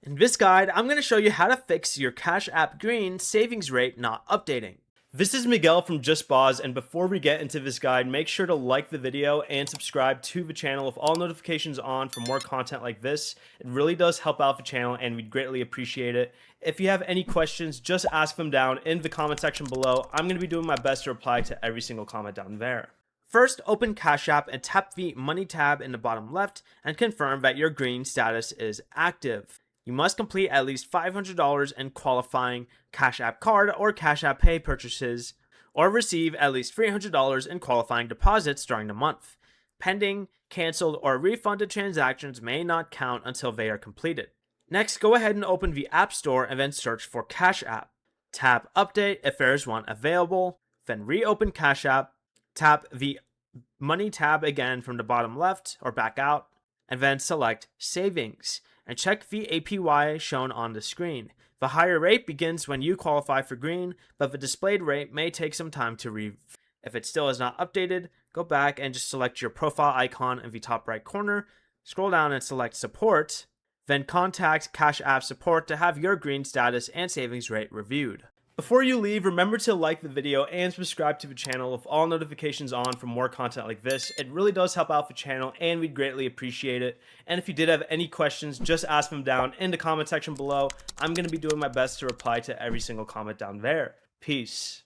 In this guide, I'm going to show you how to fix your Cash App Green savings rate not updating. This is Miguel from JustBoz, and before we get into this guide, make sure to like the video and subscribe to the channel with all notifications on for more content like this. It really does help out the channel and we'd greatly appreciate it. If you have any questions, just ask them down in the comment section below. I'm going to be doing my best to reply to every single comment down there. First, open Cash App and tap the Money tab in the bottom left and confirm that your green status is active. You must complete at least $500 in qualifying Cash App Card or Cash App Pay purchases, or receive at least $300 in qualifying deposits during the month. Pending, canceled, or refunded transactions may not count until they are completed. Next, go ahead and open the App Store and then search for Cash App. Tap Update if there is one available, then reopen Cash App, tap the Money tab again from the bottom left or back out, and then select Savings, and check the APY shown on the screen. The higher rate begins when you qualify for green, but the displayed rate may take some time to read. If it still is not updated, go back and just select your profile icon in the top right corner, scroll down and select Support, then contact Cash App Support to have your green status and savings rate reviewed. Before you leave, remember to like the video and subscribe to the channel with all notifications on for more content like this. It really does help out the channel and we'd greatly appreciate it. And if you did have any questions, just ask them down in the comment section below. I'm going to be doing my best to reply to every single comment down there. Peace.